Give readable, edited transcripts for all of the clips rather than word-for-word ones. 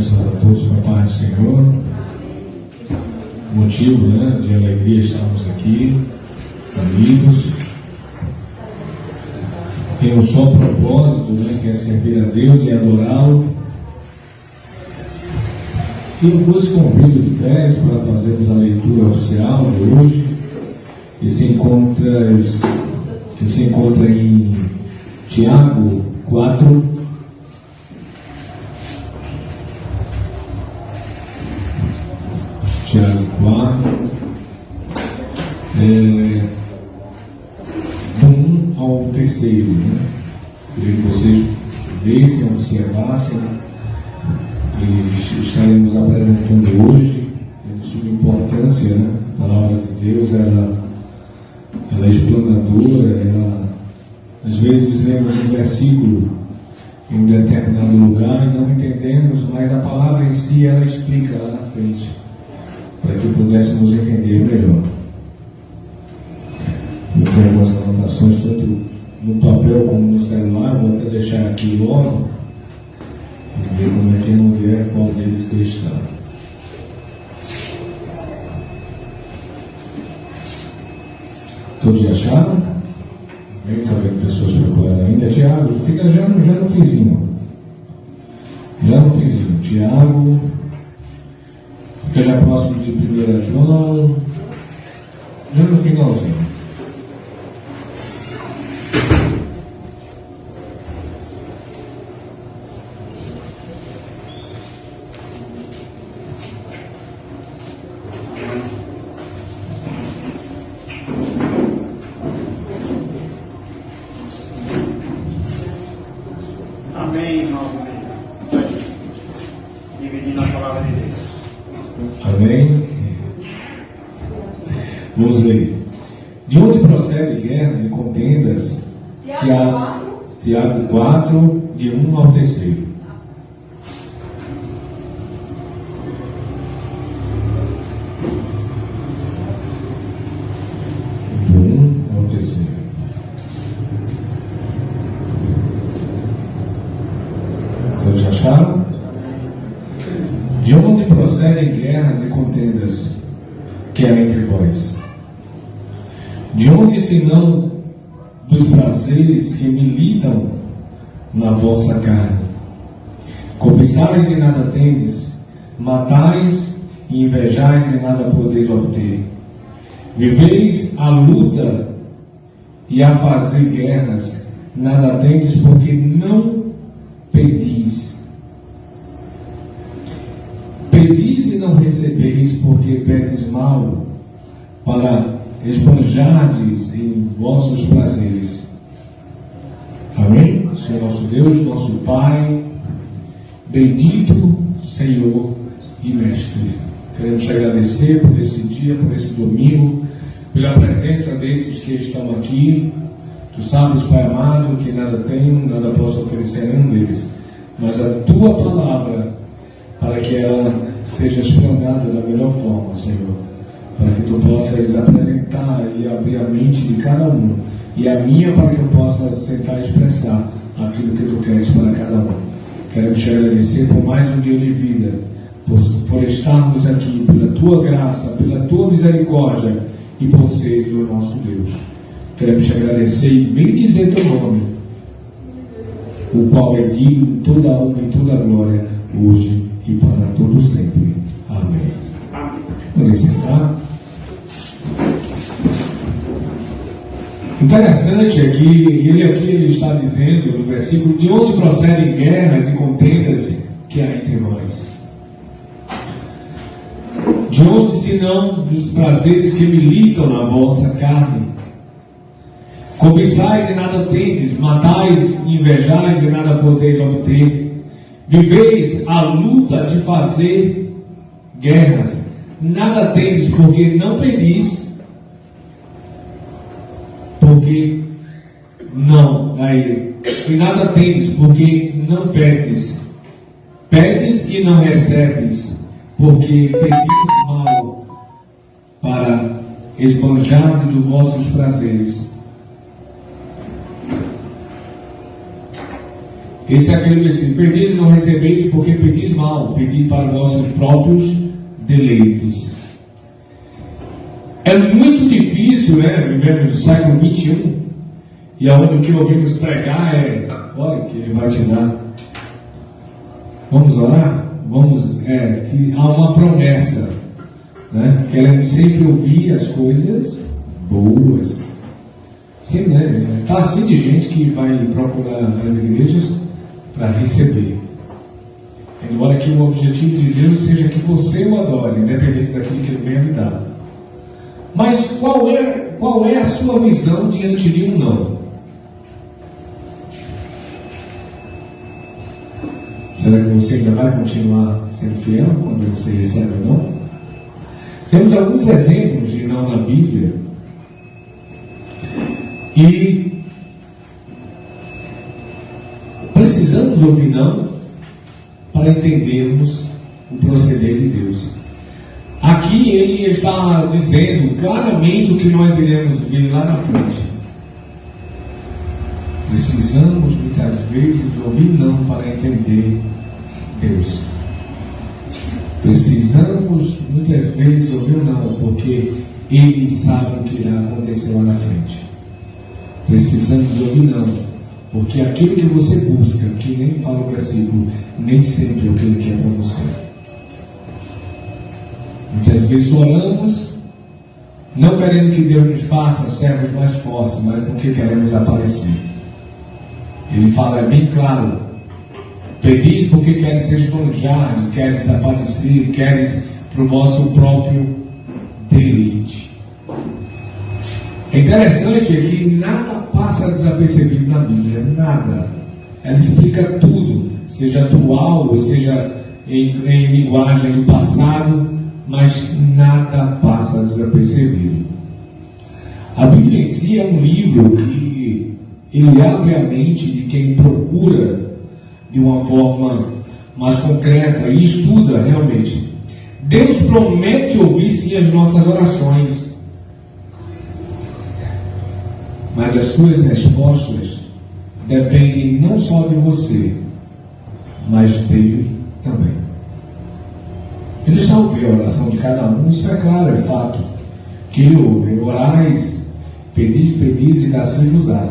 abençoado a todos com a paz do Senhor. Motivo, de alegria estarmos aqui, amigos. Tem um só propósito, que é servir a Deus e adorá-lo. E eu vos convido de pé para fazermos a leitura oficial de hoje, que se encontra em Tiago 4. Tiago 4, do 1 ao 3. Queria que vocês vissem, observassem, e estaremos apresentando hoje. É de suma importância, a palavra de Deus, ela é explanadora, às vezes lemos um versículo em um determinado lugar e não entendemos, mas a palavra em si, ela explica lá na frente, para que pudéssemos entender melhor. Eu tenho algumas anotações, tanto no papel como no celular, vou até deixar aqui logo, para ver como é que não vier qual deles que está. Todos acharam? Está vendo pessoas procurando ainda? Tiago, fica já no finzinho. Tiago. Fica já próximo de 1 João, já no finalzinho. Amém, irmão. Dividindo a palavra de Deus. Amém? Vamos ler. De onde procedem guerras e contendas? Tiago 4, de 1 ao 3. Do 1 ao 3. Todos acharam? De onde procedem guerras e contendas que há entre vós? De onde, senão dos prazeres que militam na vossa carne? Cobiçais e nada tendes, matais e invejais e nada podeis obter. Viveis a luta e a fazer guerras, nada tendes porque não pedis. Pedis e não recebeis, porque pedes mal, para esbanjardes em vossos prazeres. Amém? Senhor nosso Deus, nosso Pai, bendito Senhor e Mestre, queremos te agradecer por esse dia, por esse domingo, pela presença desses que estão aqui. Tu sabes, Pai amado, que nada tenho, nada posso oferecer a nenhum deles, mas a Tua palavra, para que ela seja explanada da melhor forma, Senhor, para que Tu possas apresentar e abrir a mente de cada um, e a minha, para que eu possa tentar expressar aquilo que Tu queres para cada um. Quero te agradecer por mais um dia de vida, por estarmos aqui, pela Tua graça, pela Tua misericórdia e por ser o nosso Deus. Queremos te agradecer e bendizer Teu nome, o qual é digno de toda a honra e toda a glória, hoje e para todo sempre. Amém. Vamos sentar. Interessante é que ele está dizendo no versículo: de onde procedem guerras e contendas que há entre vós? De onde, senão dos prazeres que militam na vossa carne? Cobiçais e nada tendes, matais e invejais e nada podeis obter. Viveis a luta de fazer guerras, nada tendes porque não pedis, porque não, e nada tendes porque não pedes, pedes e não recebes, porque pedis mal, para esbanjar dos vossos prazeres. Esse é aquele versículo: pedis e não recebeis, porque pedis mal, pedi para vossos próprios deleites. É muito difícil, né? Vivemos no século XXI, e aonde o que ouvimos pregar é: olha que Ele vai te dar. Vamos orar? Que há uma promessa, né? Queremos sempre ouvir as coisas boas. Sim, né? Está assim de gente que vai procurar as igrejas para receber. Embora que o objetivo de Deus seja que você o adore, independente daquilo que Ele venha lhe dar. Mas qual é a sua visão diante de um não? Será que você ainda vai continuar sendo fiel quando você recebe o não? Temos alguns exemplos de não na Bíblia. E precisamos ouvir não para entendermos o proceder de Deus. Aqui ele está dizendo claramente o que nós iremos ver lá na frente. Precisamos muitas vezes ouvir não para entender Deus. Precisamos muitas vezes ouvir não, porque Ele sabe o que irá acontecer lá na frente. Precisamos ouvir não, porque aquilo que você busca, que nem fala o versículo, nem sempre é o que Ele quer para você. Muitas vezes oramos, não querendo que Deus nos faça servos mais fortes, mas porque queremos aparecer. Ele fala, é bem claro: pedis porque queres ser esbanjado, queres aparecer, queres para o vosso próprio deleite. É interessante que nada passa desapercebido na Bíblia, nada. Ela explica tudo, seja atual ou seja em linguagem do passado, mas nada passa desapercebido. A Bíblia em si é um livro que ele abre a mente de quem procura de uma forma mais concreta e estuda realmente. Deus promete ouvir sim as nossas orações, mas as suas respostas dependem não só de você, mas dele também. Ele já ouviu a oração de cada um, isso é claro, é fato. Que ele ouve: orais, pedis e dá-se-vos-á.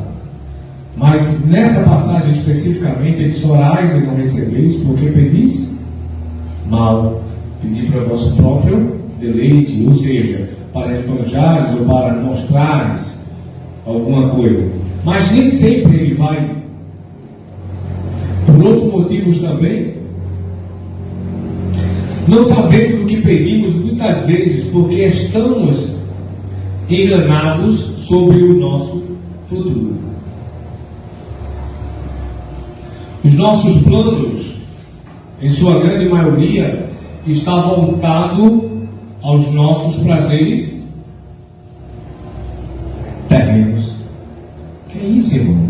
Mas nessa passagem especificamente, ele diz: orais e não recebeis, porque pedis mal. Pedir para o vosso próprio deleite, ou seja, para esbanjares ou para mostrares alguma coisa. Mas nem sempre ele vai. Por outros motivos também, não sabemos o que pedimos muitas vezes, porque estamos enganados sobre o nosso futuro. Os nossos planos, em sua grande maioria, está voltado aos nossos prazeres terrenos. Que é isso, irmão?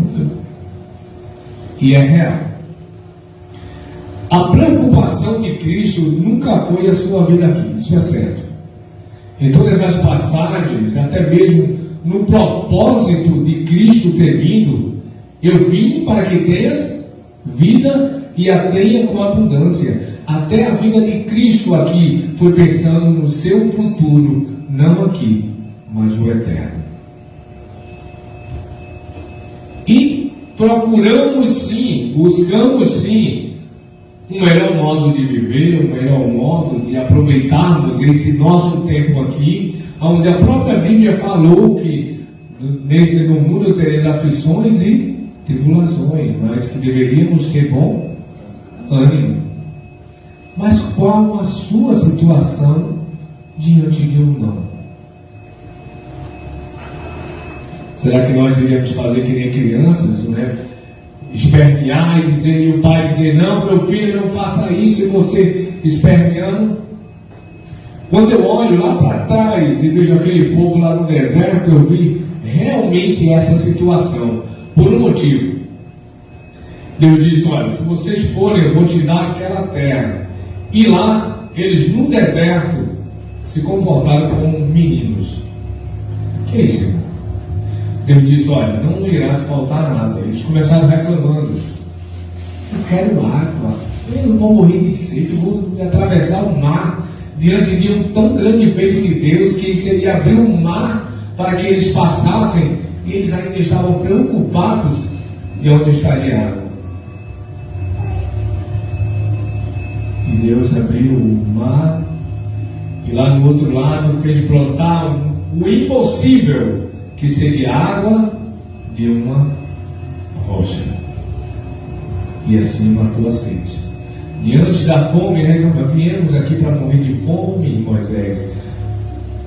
E é real. A preocupação de Cristo nunca foi a sua vida aqui, isso é certo. Em todas as passagens, até mesmo no propósito de Cristo ter vindo: eu vim para que tenhas vida e a tenha com abundância. Até a vida de Cristo aqui foi pensando no seu futuro, não aqui, mas o eterno. E procuramos sim, buscamos sim, um melhor modo de viver, um melhor modo de aproveitarmos esse nosso tempo aqui, onde a própria Bíblia falou que no mundo tereis aflições e tribulações, mas que deveríamos ter bom ânimo. Mas qual a sua situação diante de um não? Será que nós iremos fazer que nem crianças, né? Espernear e dizer, e o pai dizer: não, meu filho, não faça isso, e você esperneando? Quando eu olho lá para trás e vejo aquele povo lá no deserto, eu vi realmente essa situação, por um motivo. Deus disse: olha, se vocês forem, eu vou te dar aquela terra. E lá, eles no deserto se comportaram como meninos. Que é isso, irmão? Deus disse: olha, não irá te faltar nada. Eles começaram reclamando: eu quero água, Eu não vou morrer de sede, eu vou atravessar o mar diante de um tão grande feito de Deus que seria abrir um mar para que eles passassem, e eles ainda estavam preocupados de onde estaria a água. E Deus abriu o mar, e lá no outro lado fez brotar o impossível, que seria água de uma rocha. E assim matou a sede. Diante da fome, viemos aqui para morrer de fome, Moisés.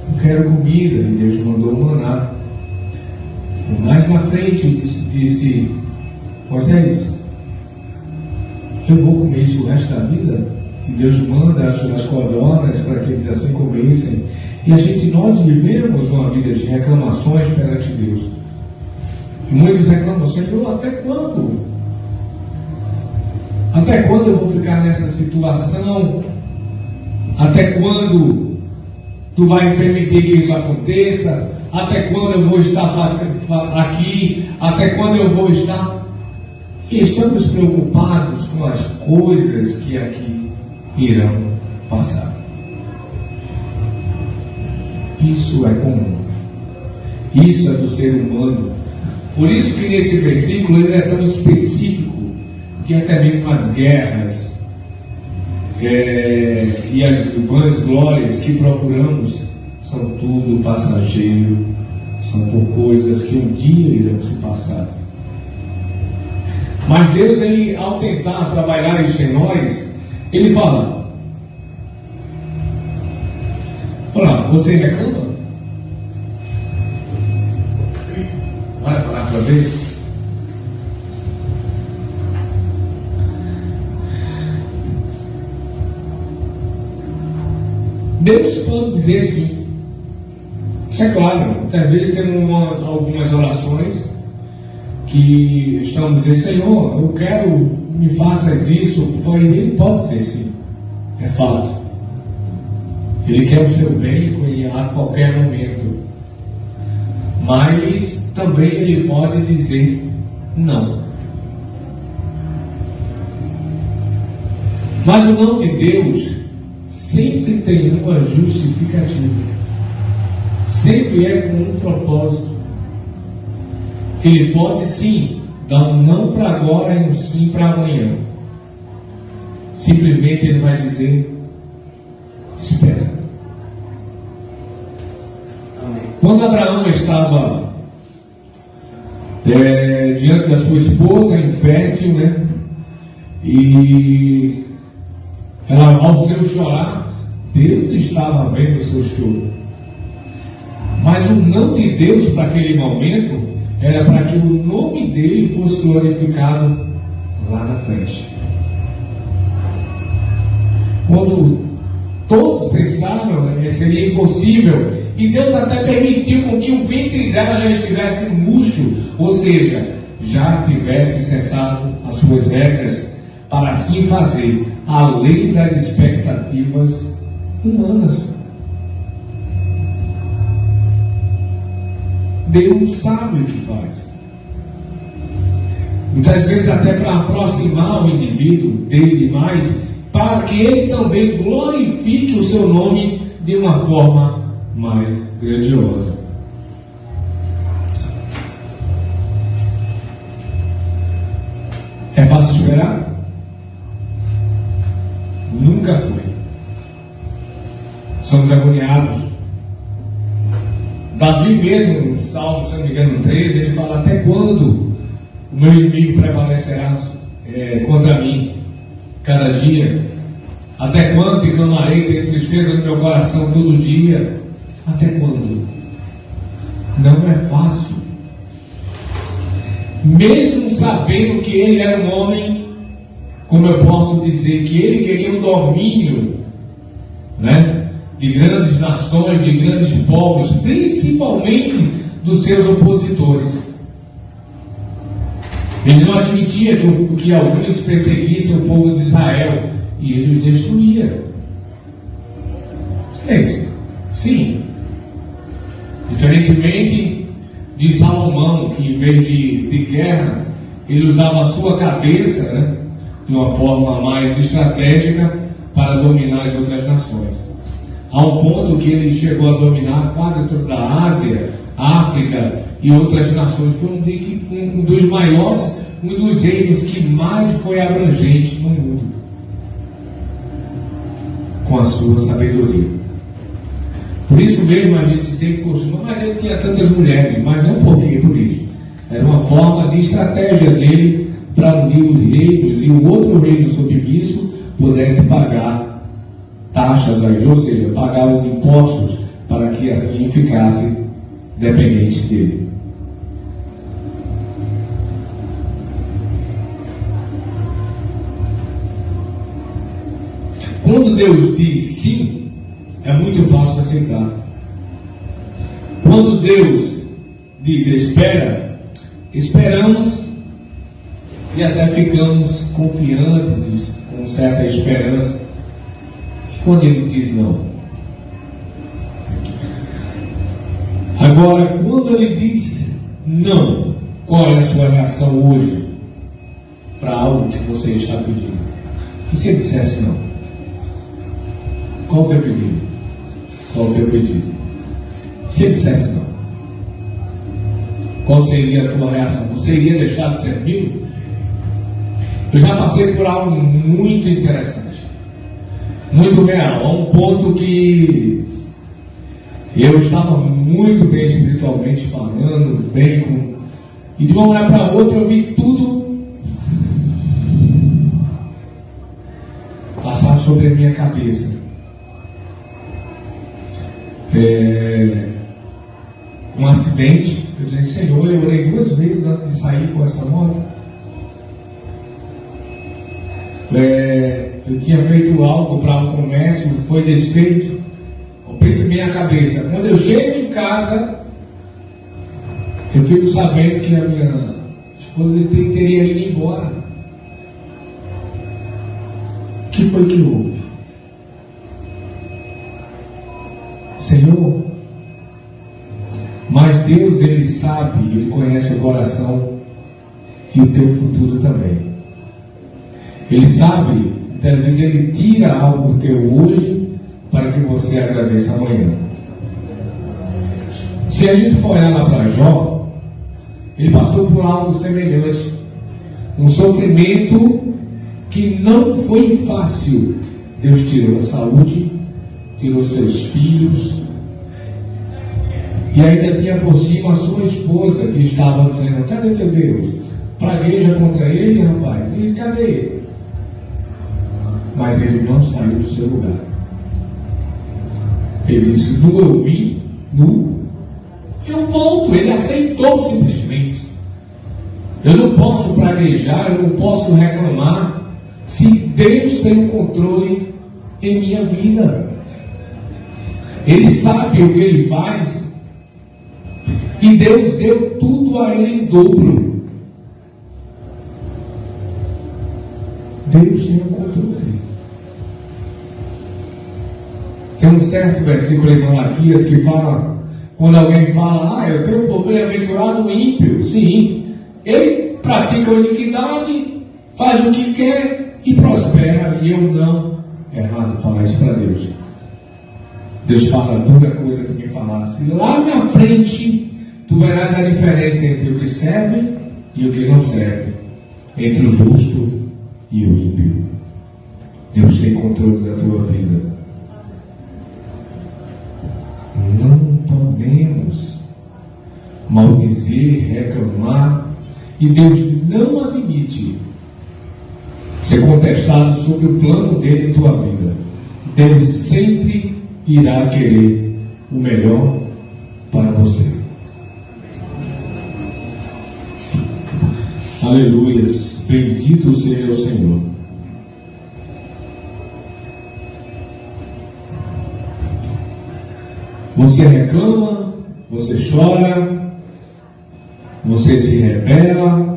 Não quero comida. E Deus mandou maná. Mais na frente disse: Moisés, eu vou comer isso o resto da vida? E Deus manda as codornas para que eles assim comessem. E nós vivemos uma vida de reclamações perante Deus. E muitos reclamam: Senhor, até quando? Até quando eu vou ficar nessa situação? Até quando tu vai permitir que isso aconteça? Até quando eu vou estar aqui? Até quando eu vou estar? E estamos preocupados com as coisas que aqui irão passar. Isso é comum. Isso é do ser humano. Por isso que nesse versículo ele é tão específico, que até mesmo as guerras e as vãs glórias que procuramos são tudo passageiro, são por coisas que um dia irão se passar. Mas Deus, ele, ao tentar trabalhar isso em nós, ele fala: olha, você reclama? Vai parar para ver? Deus pode dizer sim. Isso é claro. Muitas vezes temos algumas orações que estamos dizendo: Senhor, eu quero, me faças isso. Ele pode dizer sim. É fato. Ele quer o seu bem a qualquer momento. Mas também ele pode dizer não. Mas o não de Deus sempre tem uma justificativa. Sempre é com um propósito. Ele pode sim dar um não para agora e um sim para amanhã. Simplesmente ele vai dizer: espera. Amém. Quando Abraão estava diante da sua esposa, infértil, né? E ela, ao seu chorar, Deus estava vendo o seu choro. Mas o não de Deus para aquele momento era para que o nome dele fosse glorificado lá na frente. Quando todos pensaram que seria impossível, e Deus até permitiu com que o ventre dela já estivesse murcho, ou seja, já tivesse cessado as suas regras, para assim fazer além das expectativas humanas. Deus sabe o que faz. Muitas vezes até para aproximar o indivíduo dele mais, para que ele também glorifique o seu nome de uma forma mais grandiosa. É fácil esperar? Nunca foi. Somos agoniados. Davi mesmo, no Salmo, se não me engano, 13, ele fala: até quando o meu inimigo prevalecerá contra mim? Cada dia. Até quando clamarei, ter tristeza no meu coração todo dia? Até quando? Não é fácil. Mesmo sabendo que ele era um homem, como eu posso dizer, que ele queria um domínio, né, de grandes nações, de grandes povos, principalmente dos seus opositores. Ele não admitia que alguns perseguissem o povo de Israel, e ele os destruía. É isso. Sim. Diferentemente de Salomão, que em vez de guerra, ele usava a sua cabeça, né, de uma forma mais estratégica para dominar as outras nações. A um ponto que ele chegou a dominar quase toda a Ásia, África e outras nações. Foi um dos maiores, um dos reinos que mais foi abrangente no mundo, com a sua sabedoria. Por isso mesmo a gente sempre costuma, mas ele tinha tantas mulheres, mas não por isso. Era uma forma de estratégia dele para unir os reinos e o outro reino submisso pudesse pagar taxas a ele, ou seja, pagar os impostos para que assim ficasse dependente dele. Quando Deus diz sim, é muito fácil aceitar. Quando Deus diz espera, esperamos e até ficamos confiantes, com certa esperança. E quando Ele diz não? Agora, quando Ele diz não, qual é a sua reação hoje para algo que você está pedindo? E se Ele dissesse não? Qual é o teu pedido? Qual é o teu pedido? Se Ele dissesse não, qual seria a tua reação? Você iria deixar de servir? Eu já passei por algo muito interessante, muito real, a um ponto que eu estava muito bem espiritualmente falando, e de uma hora para outra eu vi tudo passar sobre a minha cabeça. Um acidente, eu disse, Senhor, eu orei 2 vezes antes de sair com essa moto. Eu tinha feito algo para um comércio, foi desfeito. Eu pensei em minha cabeça. Quando eu chego em casa, eu fico sabendo que a minha esposa teria ido embora. O que foi que houve? Senhor, mas Deus, Ele sabe, Ele conhece o coração e o teu futuro também. Ele sabe, então às vezes Ele tira algo teu hoje para que você agradeça amanhã. Se a gente for olhar lá para Jó, ele passou por algo semelhante, um sofrimento que não foi fácil. Deus tirou a saúde, tirou seus filhos, e ainda tinha por cima a sua esposa que estava dizendo, cadê teu Deus? Pragueja contra ele, rapaz, e disse, cadê ele? Mas ele não saiu do seu lugar. Ele disse, nu eu vim, nu eu volto. Ele aceitou simplesmente. Eu não posso praguejar, eu não posso reclamar, se Deus tem o controle em minha vida. Ele sabe o que Ele faz, e Deus deu tudo a Ele em dobro. Deus tem o controle. Tem um certo versículo em Malaquias que fala, quando alguém fala, eu tenho um bem-aventurado ímpio. Sim, ele pratica a iniquidade, faz o que quer e prospera, e eu não. É errado falar isso para Deus. Deus fala dura coisa que me falasse. Lá na frente, tu verás a diferença entre o que serve e o que não serve, entre o justo e o ímpio. Deus tem controle da tua vida. Não podemos maldizer, reclamar, e Deus não admite ser contestado sobre o plano dele em tua vida. Deus sempre irá querer o melhor para você. Aleluias, bendito seja o Senhor. Você reclama, você chora, você se rebela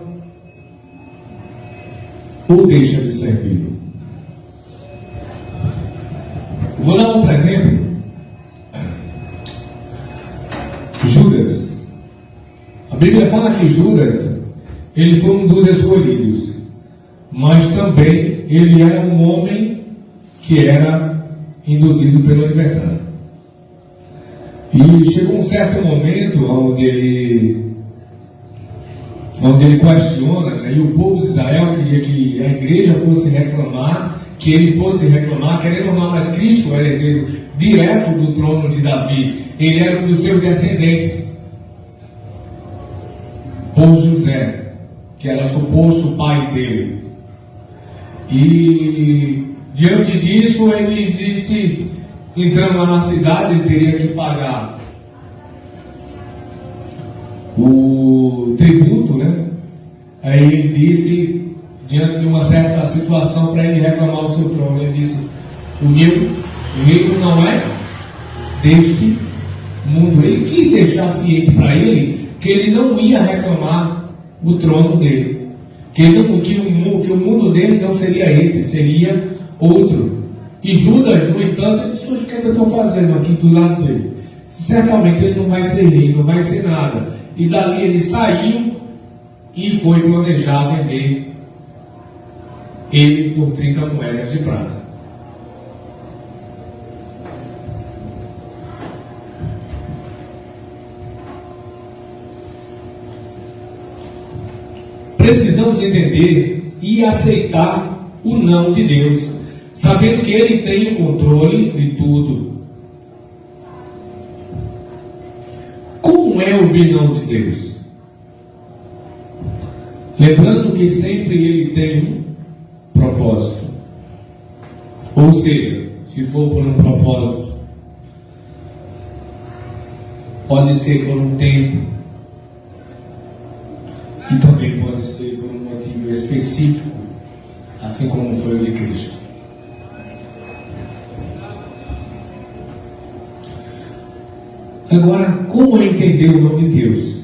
ou deixa de servir? Vou dar outro exemplo. Judas. A Bíblia fala que Judas, ele foi um dos escolhidos, mas também ele era um homem que era induzido pelo adversário. E chegou um certo momento onde ele questiona, né, e o povo de Israel queria que a igreja fosse reclamar, que ele fosse reclamar, querendo ou não, mas Cristo era herdeiro direto do trono de Davi, ele era um dos seus descendentes, por José, que era suposto o pai dele. E diante disso ele disse, entrando lá na cidade, ele teria que pagar o tributo, né? Aí ele disse, diante de uma certa situação, para ele reclamar o seu trono, ele disse: o meu reino não é deste mundo. Ele quis deixar ciente para ele que ele não ia reclamar o trono dele, que o mundo dele não seria esse, seria outro. E Judas, no entanto, ele disse: o que é que eu estou fazendo aqui do lado dele? Certamente ele não vai ser rei, não vai ser nada. E dali ele saiu e foi planejar vender ele por 30 moedas de prata. Precisamos entender e aceitar o não de Deus, sabendo que Ele tem o controle de tudo. Como é ouvir não de Deus? Lembrando que sempre Ele tem um propósito. Ou seja, se for por um propósito, pode ser por um tempo, e também pode ser por um motivo específico, assim como foi o de Cristo. Agora, como entender o nome de Deus?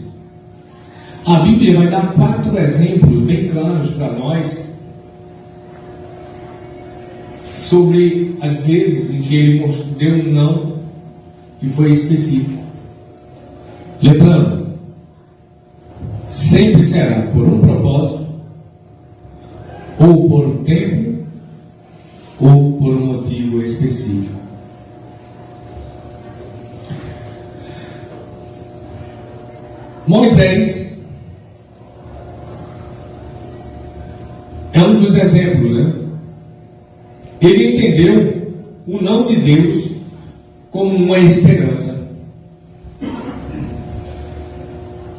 A Bíblia vai dar 4 exemplos bem claros para nós sobre as vezes em que Ele deu um não e foi específico. Lembrando, sempre será por um propósito, ou por um tempo, ou por um motivo específico. Moisés é um dos exemplos, né? Ele entendeu o não de Deus como uma esperança.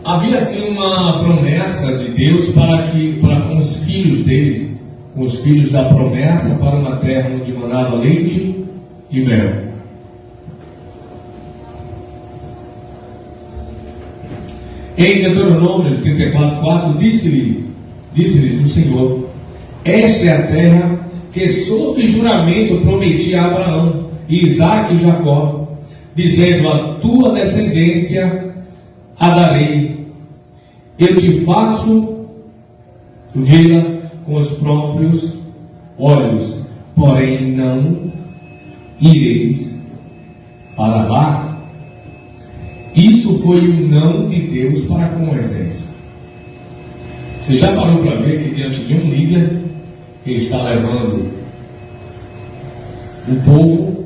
Havia assim uma promessa de Deus para com os filhos deles, com os filhos da promessa, para uma terra onde manava leite e mel. Em Deuteronômio 34:4 disse-lhes o Senhor: esta é a terra que sob juramento prometi a Abraão, Isaque e Jacó, dizendo: a tua descendência a darei, eu te faço vê-la com os próprios olhos, porém não ireis para lá. Isso foi o não de Deus para com Moisés. Você já parou para ver que diante de um líder que está levando o povo,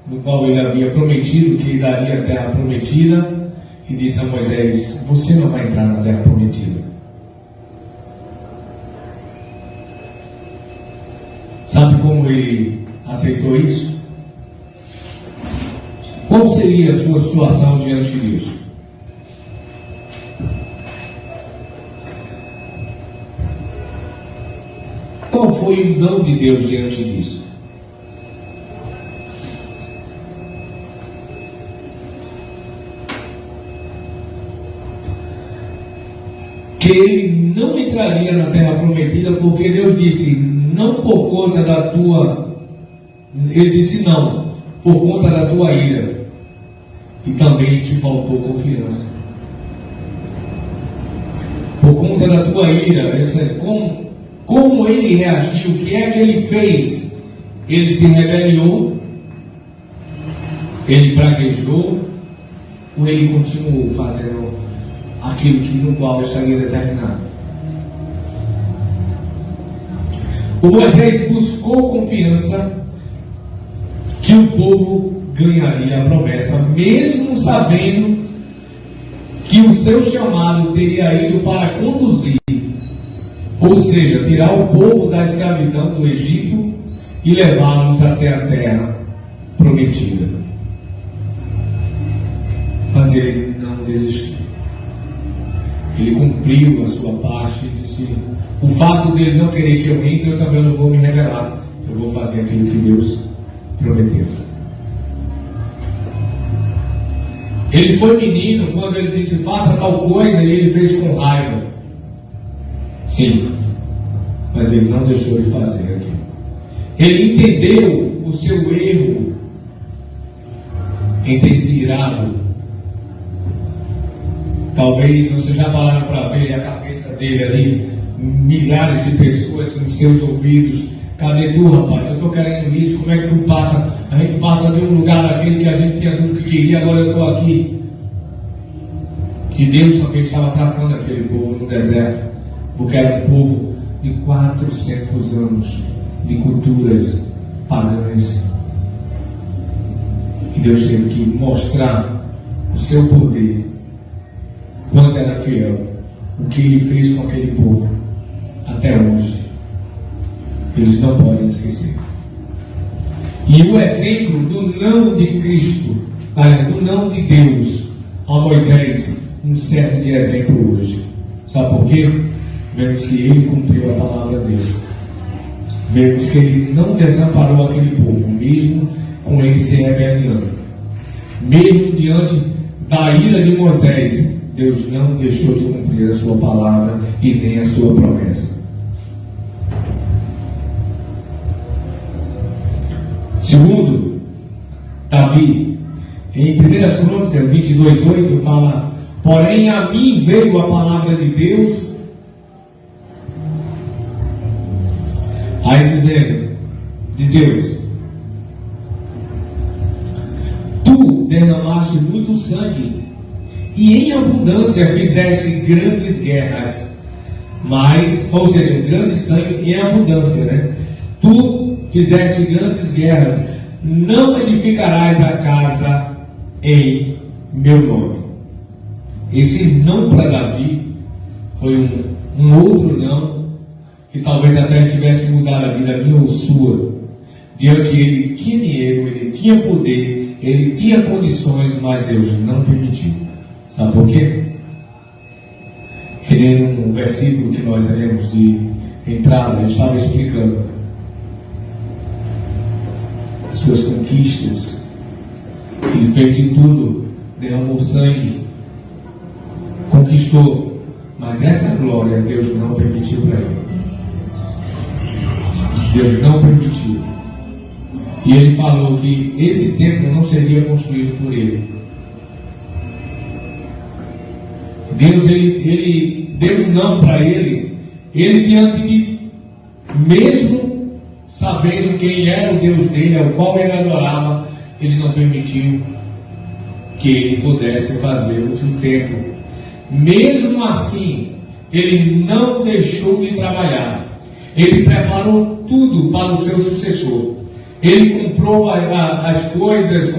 no qual ele havia prometido que daria a terra prometida, e disse a Moisés: você não vai entrar na terra prometida. Sabe como ele aceitou isso? Qual seria a sua situação diante disso? Qual foi o não de Deus diante disso? Que ele não entraria na terra prometida, porque Deus disse: não por conta da tua... Ele disse não, por conta da tua ira. E também te faltou confiança. Por conta da tua ira, como ele reagiu, o que é que ele fez? Ele se rebeliou, ele praguejou, ou ele continuou fazendo aquilo no qual estaria determinado? O Moisés buscou confiança que o povo ganharia a promessa, mesmo sabendo que o seu chamado teria ido para conduzir, ou seja, tirar o povo da escravidão do Egito e levá-los até a terra prometida. Mas ele não desistiu. Ele cumpriu a sua parte e disse: o fato dele não querer que eu entre, eu também não vou me rebelar. Eu vou fazer aquilo que Deus prometeu. Ele foi menino quando ele disse: faça tal coisa, e ele fez com raiva. Sim, mas ele não deixou de fazer aquilo. Ele entendeu o seu erro em ter se irado. Talvez vocês já pararam para ver a cabeça dele ali, milhares de pessoas nos seus ouvidos. Cadê tu, rapaz? Eu estou querendo isso. Como é que tu passa? A gente passa de um lugar daquele que a gente tinha tudo que queria, agora eu estou aqui. Que Deus também estava tratando aquele povo no deserto, porque era um povo de 400 anos de culturas pagãs. E Deus teve que mostrar o seu poder, quando era fiel, o que ele fez com aquele povo até hoje. Eles não podem esquecer. E o exemplo do não de Cristo, do não de Deus a Moisés, nos serve de exemplo hoje. Sabe por quê? Vemos que ele cumpriu a palavra dele. Vemos que ele não desamparou aquele povo, mesmo com ele se rebelando. Mesmo diante da ira de Moisés, Deus não deixou de cumprir a sua palavra e nem a sua promessa. Segundo, Davi, em 1 Crônicas 22:8 fala: porém a mim veio a palavra de Deus, aí dizendo, de Deus: tu derramaste muito sangue e em abundância fizeste grandes guerras, mas, ou seja, grande sangue em abundância, né? Tu fizeste grandes guerras, não edificarás a casa em meu nome. Esse não para Davi foi um outro não, que talvez até tivesse mudado a vida minha ou sua. Diante ele tinha dinheiro, ele tinha poder, ele tinha condições, mas Deus não permitiu. Sabe por quê? Que nem um versículo que nós lemos de entrada, eu estava explicando as suas conquistas. Ele fez de tudo, derramou sangue, conquistou, mas essa glória Deus não permitiu para ele. Deus não permitiu. E ele falou que esse templo não seria construído por ele. Deus, ele deu um não para ele. Ele diante de, mesmo sabendo quem era o Deus dele, ao qual ele adorava, ele não permitiu que ele pudesse fazer o seu templo. Mesmo assim, ele não deixou de trabalhar. Ele preparou tudo para o seu sucessor. Ele comprou as coisas,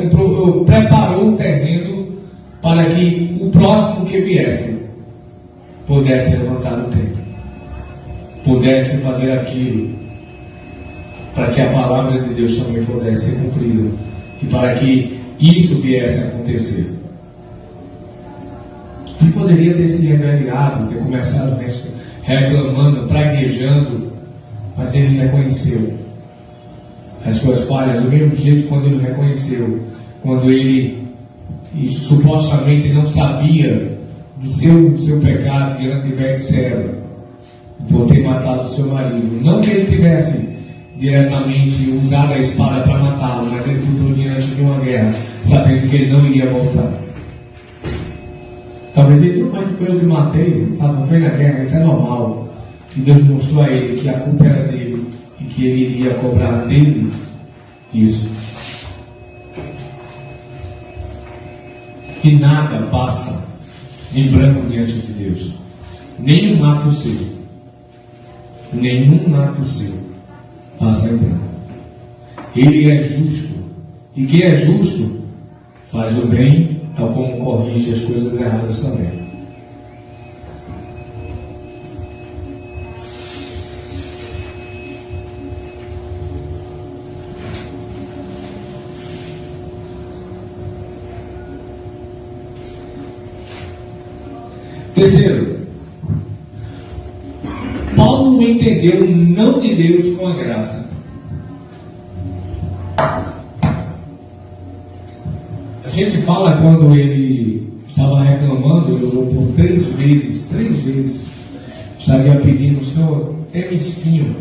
preparou o terreno para que o próximo que viesse pudesse levantar o templo, pudesse fazer aquilo, para que a palavra de Deus também pudesse ser cumprida e para que isso viesse a acontecer. Ele poderia ter se rebelado, ter começado reclamando, praguejando, mas ele reconheceu as suas falhas do mesmo jeito quando ele reconheceu, quando ele supostamente não sabia do seu pecado diante de Betseba, por ter matado o seu marido. Não que ele tivesse diretamente usado a espada para matá-lo, mas ele lutou diante de uma guerra, sabendo que ele não iria voltar. Talvez ele não, mas foi eu que matei, foi na guerra, isso é normal. E Deus mostrou a ele que a culpa era dele e que ele iria cobrar dele isso. Que nada passa em branco diante de Deus. Nenhum ato seu. Nenhum ato seu. passa a entrar. Ele é justo. E quem é justo faz o bem, tal como corrige as coisas erradas também. Terceiro, Paulo não entendeu o não de Deus com a graça. A gente fala quando ele estava reclamando, ele orou por 3 vezes, estaria pedindo: Senhor, tem um espinho.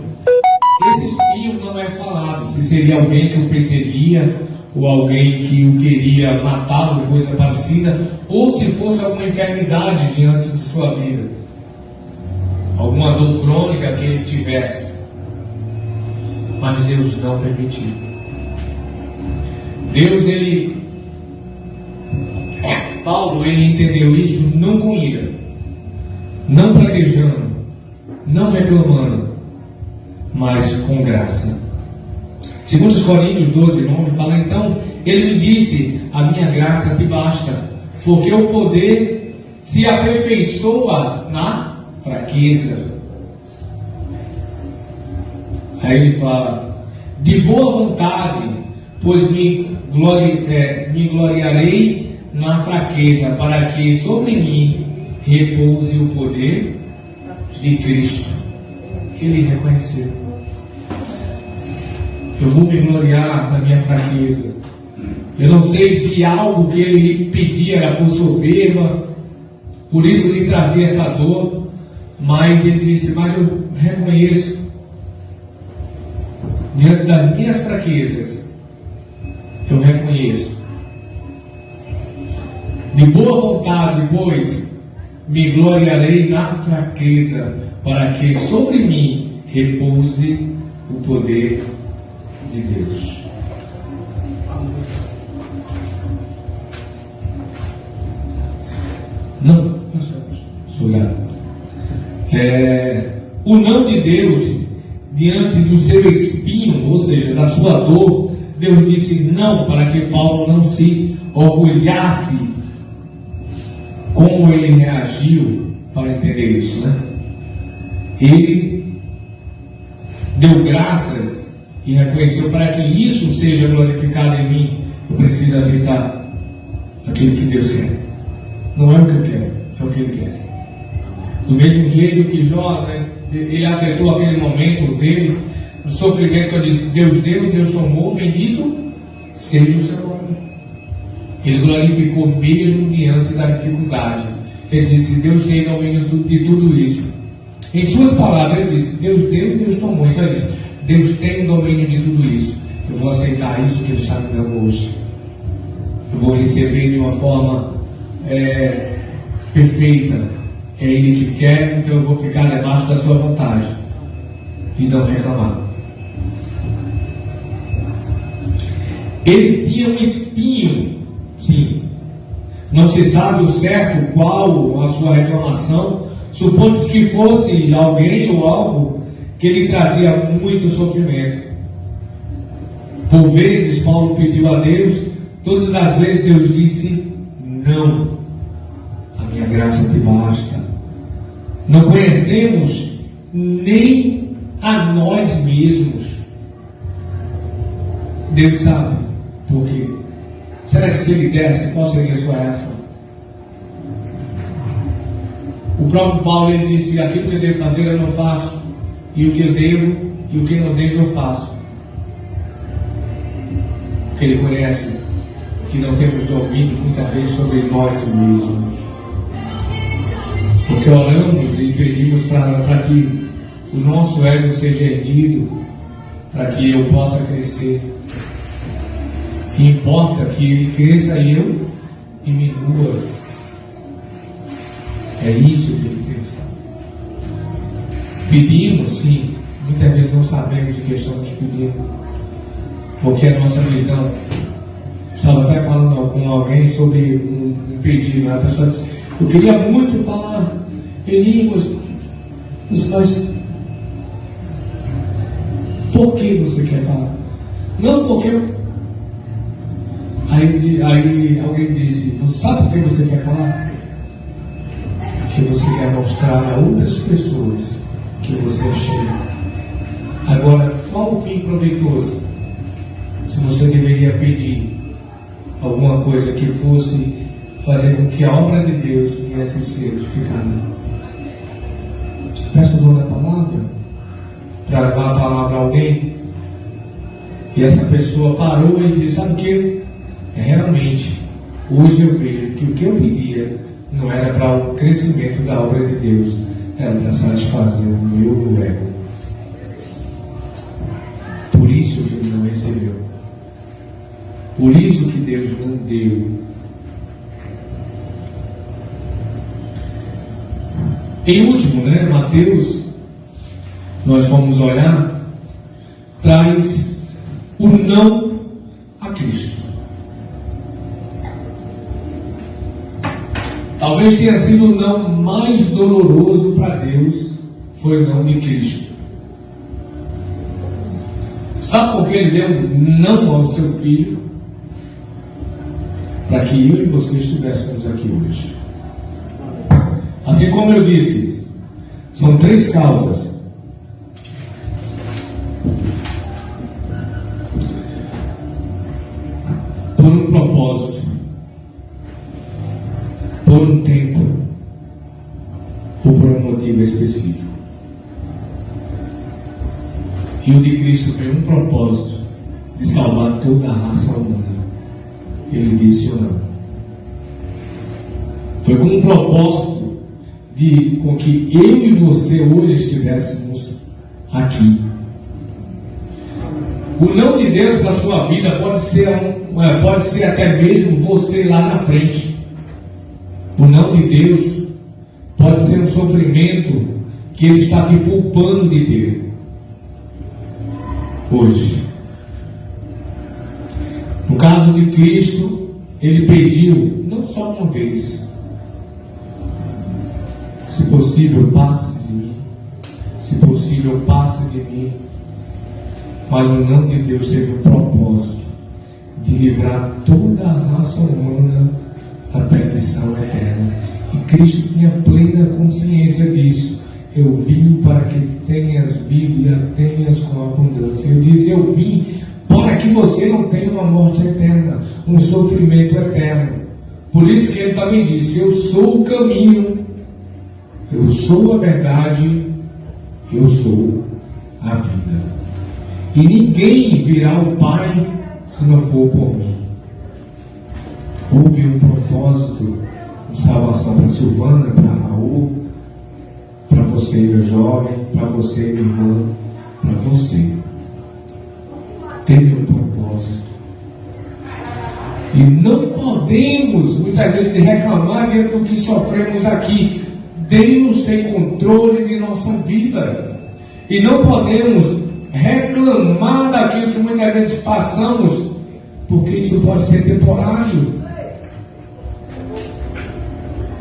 Esse espinho não é falado se seria alguém que o perseguia, ou alguém que o queria matar, ou coisa parecida, ou se fosse alguma enfermidade diante de sua vida, alguma dor crônica que ele tivesse. Mas Deus não permitiu. Paulo, ele entendeu isso não com ira, não praguejando, não reclamando, mas com graça. Segundo os Coríntios 12:9 fala: então ele me disse, a minha graça te basta, porque o poder se aperfeiçoa na fraqueza. Aí ele fala: de boa vontade, pois me gloriarei na fraqueza, para que sobre mim repouse o poder de Cristo. Ele reconheceu: eu vou me gloriar na minha fraqueza. Eu não sei se algo que ele lhe pedia era por soberba, por isso lhe trazia essa dor, mas ele disse: mas eu reconheço, diante das minhas fraquezas, eu reconheço. De boa vontade, pois, me gloriarei na fraqueza, para que sobre mim repouse o poder de Deus. Não, o não de Deus diante do seu espinho, ou seja, da sua dor, Deus disse não para que Paulo não se orgulhasse como ele reagiu para entender isso, né? Ele deu graças e reconheceu: para que isso seja glorificado em mim, eu preciso aceitar aquilo que Deus quer. Não é o que eu quero, é o que Ele quer. Do mesmo jeito que Jó, né, ele aceitou aquele momento dele, no sofrimento, que eu disse: Deus deu, Deus tomou, bendito seja o seu nome. Ele glorificou mesmo diante da dificuldade. Ele disse: Deus tem domínio de tudo isso. Em suas palavras, ele disse: Deus deu, Deus tomou. Então ele disse: Deus tem domínio de tudo isso. Eu vou aceitar isso que Ele está me dando hoje. Eu vou receber de uma forma perfeita. É Ele que quer, então eu vou ficar debaixo da sua vontade e não reclamar. Ele tinha um espinho, sim. Não se sabe o certo qual a sua reclamação. Supõe-se que fosse alguém ou algo que lhe trazia muito sofrimento. Por vezes Paulo pediu a Deus, todas as vezes Deus disse não. A minha graça te basta. Não conhecemos nem a nós mesmos. Deus sabe por quê. Será que se Ele desse, qual seria a sua reação? O próprio Paulo, ele disse: aquilo que eu devo fazer eu não faço, e o que eu devo e o que não devo eu faço. Porque Ele conhece que não temos domínio muitas vezes sobre nós mesmos. Porque oramos e pedimos para que o nosso ego seja erguido, para que eu possa crescer. E importa que ele cresça e eu diminua. É isso que ele pensa. Pedimos, sim, muitas vezes não sabemos o que estamos pedindo, porque a nossa visão. Estava até falando com alguém sobre um pedido. A pessoa disse: eu queria muito falar em línguas, mas Por que você quer falar? Não, porque... Aí alguém disse, sabe por que você quer falar? Porque você quer mostrar a outras pessoas que você é cheio. Agora, qual o fim proveitoso? Se você deveria pedir alguma coisa que fosse fazer com que a obra de Deus viesse a ser edificada. Peço o dono da palavra para levar a palavra a alguém, e essa pessoa parou e disse, sabe o que? Realmente, hoje eu vejo que o que eu pedia não era para o crescimento da obra de Deus, era para satisfazer o meu ego. Por isso que ele não recebeu. Por isso que Deus não deu. Em último, Mateus, nós vamos olhar, traz o não a Cristo. Talvez tenha sido o não mais doloroso para Deus, foi o não de Cristo. Sabe por que ele deu não ao seu filho? Para que eu e você estivéssemos aqui hoje. Assim como eu disse, são 3 causas. Por um propósito, por um tempo, ou por um motivo específico. E o de Cristo foi um propósito de salvar toda a raça humana. Ele disse ou não. Foi com um propósito com que eu e você hoje estivéssemos aqui. O não de Deus para a sua vida pode ser até mesmo você lá na frente. O não de Deus pode ser um sofrimento que Ele está te poupando de ter hoje. No caso de Cristo, Ele pediu não só uma vez: se possível, passe de mim. Se possível, passe de mim. Mas o não de Deus teve o propósito de livrar toda a raça humana da perdição eterna. E Cristo tinha plena consciência disso. Eu vim para que tenhas vida e a tenhas com abundância. Ele diz, eu vim para que você não tenha uma morte eterna, um sofrimento eterno. Por isso que ele também disse, eu sou o caminho, eu sou a verdade, eu sou a vida. E ninguém virá ao Pai se não for por mim. Houve um propósito de salvação para Silvana, para Raul, para você, meu jovem, para você, minha irmã, para você. Teve um propósito. E não podemos, muitas vezes, reclamar diante do que sofremos aqui. Deus tem controle de nossa vida. E não podemos reclamar daquilo que muitas vezes passamos, porque isso pode ser temporário.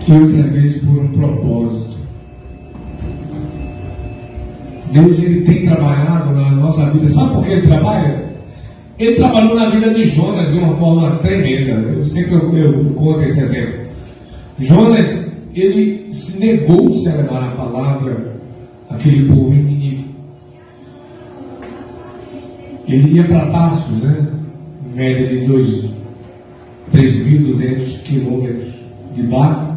E outras vezes por um propósito. Deus, Ele tem trabalhado na nossa vida. Sabe por que Ele trabalha? Ele trabalhou na vida de Jonas de uma forma tremenda. Eu sempre eu conto esse exemplo. Jonas, ele se negou-se a levar a palavra àquele povo inimigo. Ele ia para Tarsus, em média de 3.200 quilômetros de barco,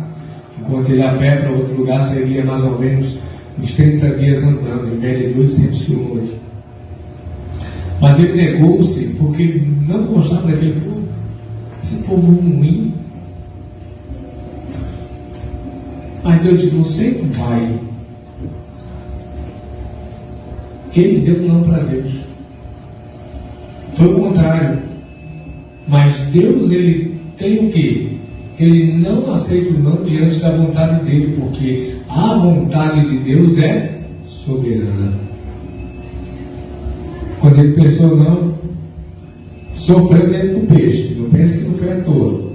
enquanto ele a pé para outro lugar seria mais ou menos uns 30 dias andando, em média de 800 quilômetros. Mas ele negou-se porque ele não gostava daquele povo. Esse povo ruim. Mas Deus disse, você vai. Ele deu não para Deus. Foi o contrário. Mas Deus, Ele tem o quê? Ele não aceita o não diante da vontade dele, porque a vontade de Deus é soberana. Quando ele pensou não, sofreu dentro do peixe. Não pense que não foi à toa.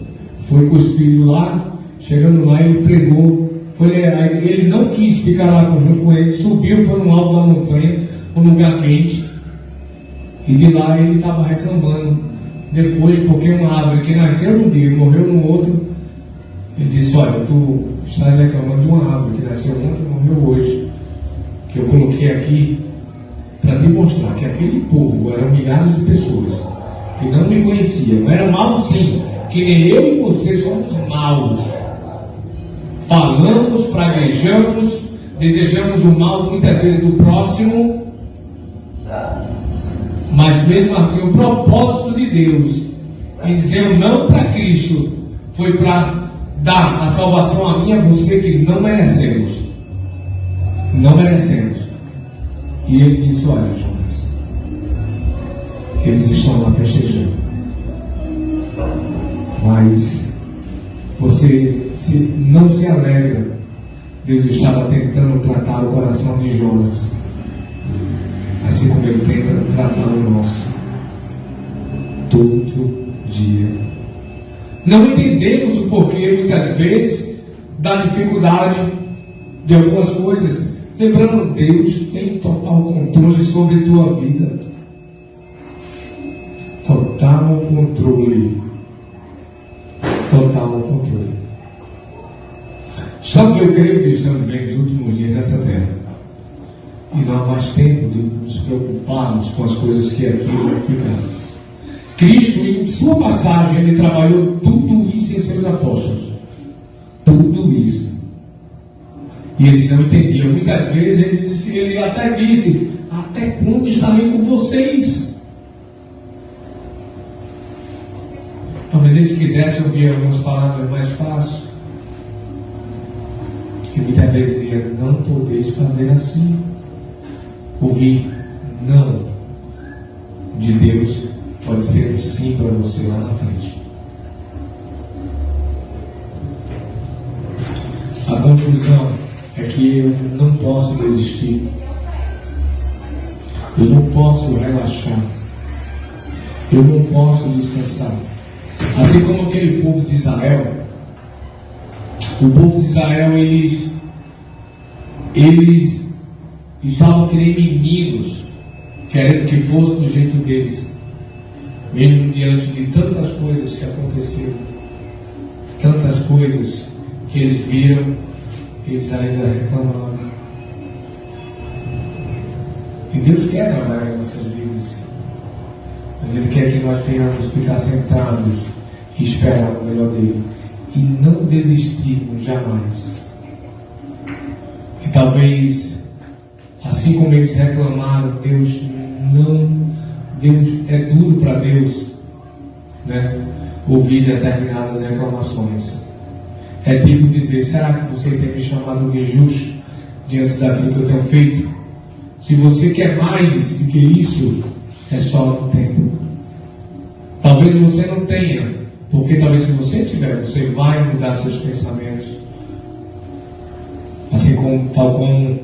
Foi cuspido lá, chegando lá ele pregou. Ele não quis ficar lá junto com ele, subiu, foi no alto da montanha, um lugar quente, E de lá ele estava reclamando. Depois, porque uma árvore que nasceu num dia e morreu no outro, ele disse: olha, tu estás reclamando de uma árvore que nasceu ontem e morreu hoje, que eu coloquei aqui para te mostrar que aquele povo eram milhares de pessoas que não me conheciam, eram maus sim, que nem eu e você somos maus. Falamos, praguejamos, desejamos o mal muitas vezes do próximo, mas mesmo assim o propósito de Deus em dizer um não para Cristo foi para dar a salvação a mim e a você que não merecemos. Não merecemos. E ele disse: olha, Jonas, eles estão lá festejando, mas você não se alegra. Deus estava tentando tratar o coração de Jonas, assim como ele tenta tratar o nosso, todo dia. Não entendemos o porquê, muitas vezes, da dificuldade de algumas coisas. Lembrando, Deus tem total controle sobre a tua vida. Total controle. Total controle. Sabe que eu creio que estamos vivendo os últimos dias nessa terra. E não há mais tempo de nos preocuparmos com as coisas que aqui vão ficar. Cristo, em sua passagem, ele trabalhou tudo isso em seus apóstolos. Tudo isso. E eles não entendiam. Muitas vezes ele até disse: até quando estarei com vocês? Talvez eles quisessem ouvir algumas palavras mais fáceis. E muitas vezes dizia: não podeis fazer assim. Ouvir não de Deus pode ser um sim para você lá na frente. A conclusão é que eu não posso desistir. Eu não posso relaxar. Eu não posso descansar. Assim como aquele povo de Israel. O povo de Israel, eles estavam que nem meninos, querendo que fosse do jeito deles, mesmo diante de tantas coisas que aconteceram, tantas coisas que eles viram, eles ainda reclamavam. E Deus quer trabalhar em nossas vidas, mas Ele quer que nós venhamos ficar sentados e esperar o melhor dele, e não desistirmos jamais. E talvez, assim como eles reclamaram, Deus é duro para Deus, né? Ouvir determinadas reclamações. É tipo dizer: será que você tem me chamado de injusto diante daquilo que eu tenho feito? Se você quer mais do que isso, é só o tempo. Talvez você não tenha, porque talvez se você tiver, você vai mudar seus pensamentos. Assim como, tal como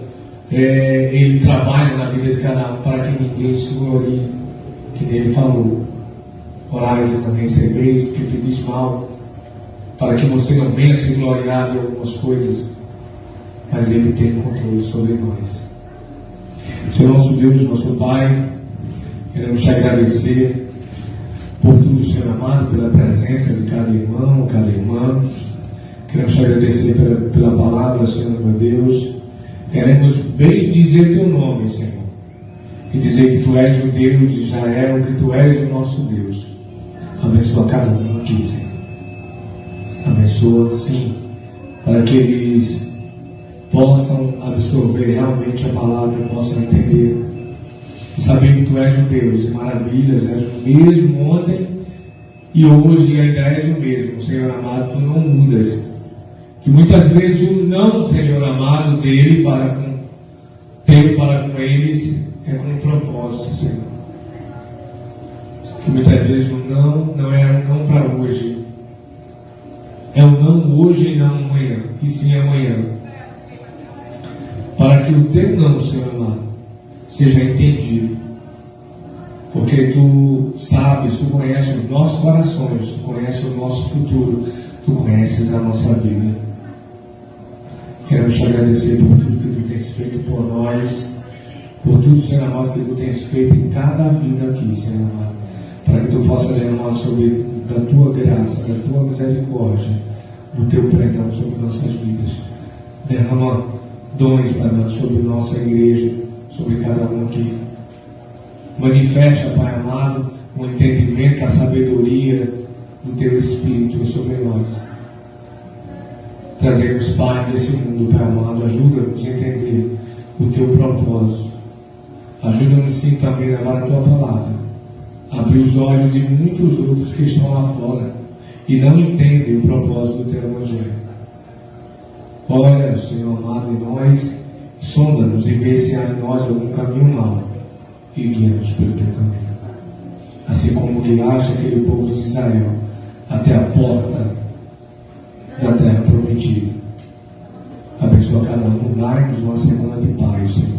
ele trabalha na vida de cada um para que ninguém se glorie, que ele falou: orais e não recebeis o que pedis mal, para que você não venha se gloriar de algumas coisas, mas Ele tem controle sobre nós. Senhor nosso Deus, nosso Pai, queremos te agradecer por tudo, Senhor amado, pela presença de cada irmão, cada irmã. Queremos te agradecer pela palavra, Senhor meu Deus. Queremos bem dizer teu nome, Senhor, e dizer que tu és o Deus de Israel, que tu és o nosso Deus. Abençoa cada um aqui, Senhor. Abençoa, sim, para que eles possam absorver realmente a palavra, possam entender e saber que tu és o Deus de maravilhas, és o mesmo ontem e hoje e ainda és o mesmo, Senhor amado. Tu não mudas. Que muitas vezes o não, Senhor amado, dele para com eles é com um propósito, Senhor. Que muitas vezes o não é um não para hoje. É um não hoje e não amanhã, e sim amanhã. Para que o teu não, Senhor amado, seja entendido. Porque tu sabes, tu conheces os nossos corações, tu conheces o nosso futuro, tu conheces a nossa vida. Quero te agradecer por tudo que tu tens feito por nós. por tudo, Senhor amado, que Tu tens feito em cada vida aqui, Senhor amado, para que Tu possa derramar sobre da Tua graça, da Tua misericórdia, do Teu perdão sobre nossas vidas. Derrama dons, Pai amado, sobre nossa igreja, sobre cada um aqui. Manifesta, Pai amado, o entendimento, a sabedoria do Teu Espírito sobre nós. Trazemos, Pai, desse mundo, Pai amado, ajuda-nos a entender o Teu propósito. Ajuda-nos sim também a levar a Tua palavra, abrir os olhos de muitos outros que estão lá fora e não entendem o propósito do Teu Evangelho. Olha, Senhor amado, em nós, sonda-nos e vê se há em nós algum caminho mau e guia-nos pelo Teu caminho. Assim como guiaste aquele povo de Israel até a porta da terra prometida. Abençoa cada um, dai-nos uma semana de paz, Senhor.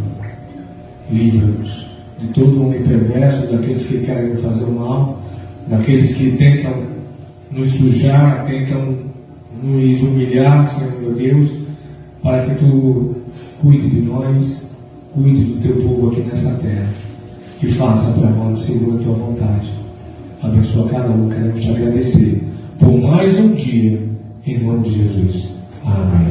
Livra-nos de todo homem perverso, daqueles que querem fazer o mal, daqueles que tentam nos sujar, tentam nos humilhar, Senhor meu Deus, para que Tu cuide de nós, cuide do Teu povo aqui nessa terra e faça para nós segundo a Tua vontade. Abençoa cada um, queremos Te agradecer por mais um dia, em nome de Jesus. Amém.